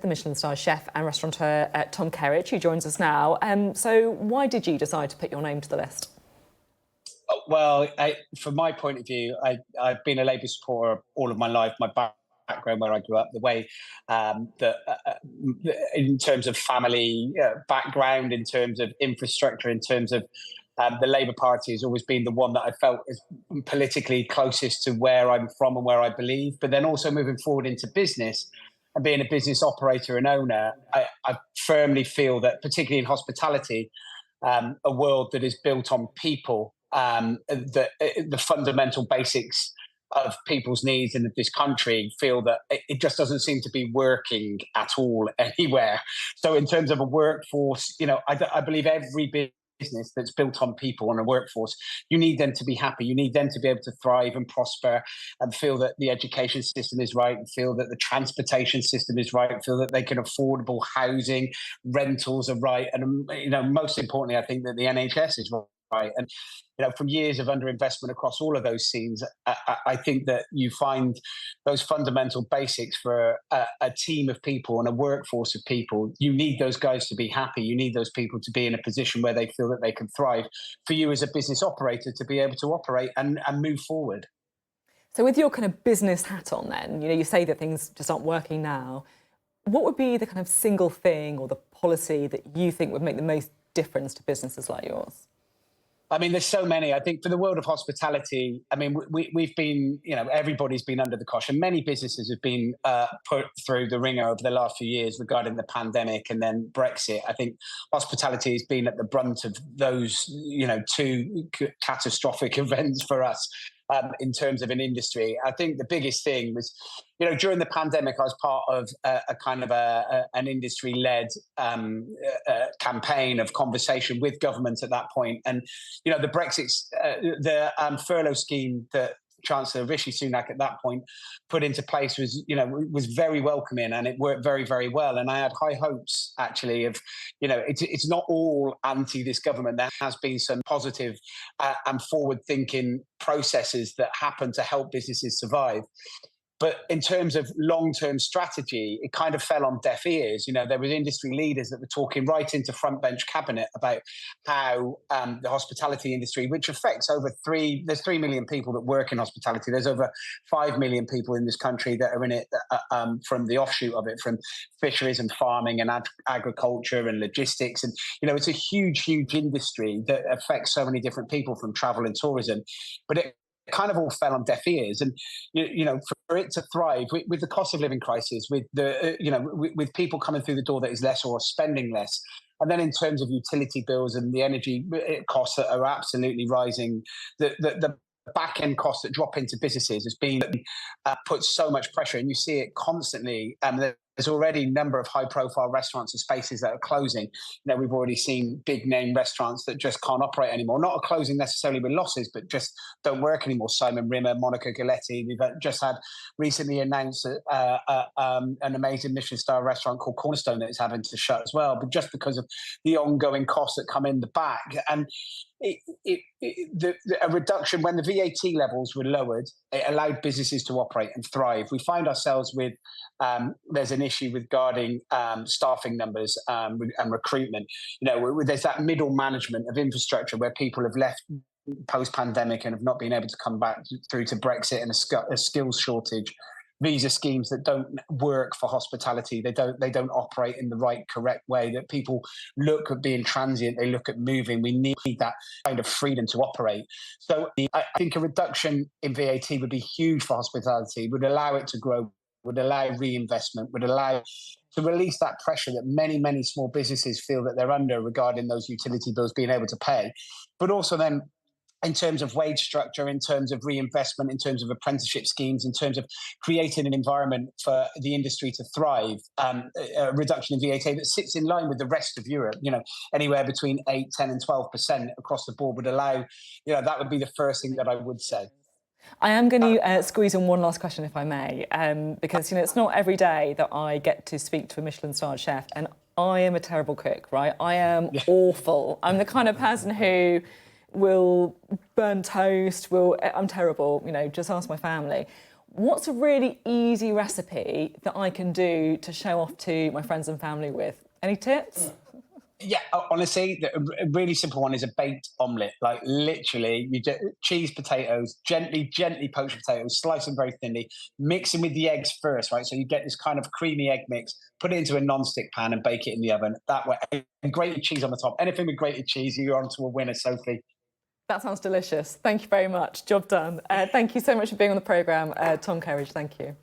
the Michelin-starred chef and restaurateur Tom Kerridge, who joins us now. So why did you decide to put your name to the list? Well, from my point of view, I've been a Labour supporter all of my life. My background, where I grew up, the way in terms of family background, in terms of infrastructure, in terms of the Labour Party has always been the one that I felt is politically closest to where I'm from and where I believe. But then also moving forward into business and being a business operator and owner, I firmly feel that, particularly in hospitality, a world that is built on people, the fundamental basics of people's needs in this country, feel that it just doesn't seem to be working at all anywhere. So in terms of a workforce, I believe every business that's built on people and a workforce, you need them to be happy. You need them to be able to thrive and prosper and feel that the education system is right, and feel that the transportation system is right, and feel that they can affordable housing, rentals are right. And, most importantly, I think that the NHS is right. And, from years of underinvestment across all of those scenes, I think that you find those fundamental basics for a team of people and a workforce of people. You need those guys to be happy. You need those people to be in a position where they feel that they can thrive. For you as a business operator to be able to operate and move forward. So with your kind of business hat on then, you say that things just aren't working now. What would be the kind of single thing or the policy that you think would make the most difference to businesses like yours? I mean, there's so many. I think for the world of hospitality, I mean, we've been, everybody's been under the cosh, and many businesses have been put through the ringer over the last few years regarding the pandemic and then Brexit. I think hospitality has been at the brunt of those, two catastrophic events for us. In terms of an industry, I think the biggest thing was, during the pandemic, I was part of a kind of an industry-led campaign of conversation with government at that point. And, the Brexit, the furlough scheme that Chancellor Rishi Sunak at that point put into place was very welcoming, and it worked very, very well. And I had high hopes, actually, of, it's not all anti this government. There has been some positive and forward-thinking processes that happen to help businesses survive. But in terms of long-term strategy, it kind of fell on deaf ears. There were industry leaders that were talking right into front bench cabinet about how the hospitality industry, which affects there's 3 million people that work in hospitality. There's over 5 million people in this country that are in it from the offshoot of it, from fisheries and farming and agriculture and logistics. And, it's a huge, huge industry that affects so many different people, from travel and tourism. But it kind of all fell on deaf ears. And for it to thrive with the cost of living crisis, with the with people coming through the door that is less or spending less, and then in terms of utility bills and the energy costs that are absolutely rising, the back end costs that drop into businesses has been put so much pressure, and you see it constantly. There's already a number of high-profile restaurants and spaces that are closing. We've already seen big-name restaurants that just can't operate anymore. Not closing necessarily with losses, but just don't work anymore. Simon Rimmer, Monica Galetti. We've just had recently announced an amazing Michelin-starred restaurant called Cornerstone that is having to shut as well, but just because of the ongoing costs that come in the back. And a reduction, when the VAT levels were lowered, it allowed businesses to operate and thrive. We find ourselves with there's an issue regarding staffing numbers and recruitment. There's that middle management of infrastructure where people have left post-pandemic and have not been able to come back through to Brexit, and a skills shortage. Visa schemes that don't work for hospitality. They don't operate in the right, correct way. That people look at being transient, they look at moving. We need that kind of freedom to operate. So I think a reduction in VAT would be huge for hospitality, would allow it to grow, would allow reinvestment, would allow to release that pressure that many, many small businesses feel that they're under regarding those utility bills being able to pay. But also then, in terms of wage structure, in terms of reinvestment, in terms of apprenticeship schemes, in terms of creating an environment for the industry to thrive, a reduction in VAT that sits in line with the rest of Europe, anywhere between 8, 10 and 12% across the board would allow, that would be the first thing that I would say. I am going to squeeze in one last question, if I may, because, it's not every day that I get to speak to a Michelin-starred chef, and I am a terrible cook, right? I am awful. I'm the kind of person who will burn toast, I'm terrible, just ask my family. What's a really easy recipe that I can do to show off to my friends and family with? Any tips? Yeah, honestly, a really simple one is a baked omelette. Like literally, you just cheese, potatoes, gently poached potatoes, slice them very thinly, mix them with the eggs first, right? So you get this kind of creamy egg mix. Put it into a non-stick pan and bake it in the oven. That way, and grated cheese on the top. Anything with grated cheese, you're on to a winner, Sophie. That sounds delicious. Thank you very much. Job done. Thank you so much for being on the programme, Tom Kerridge. Thank you.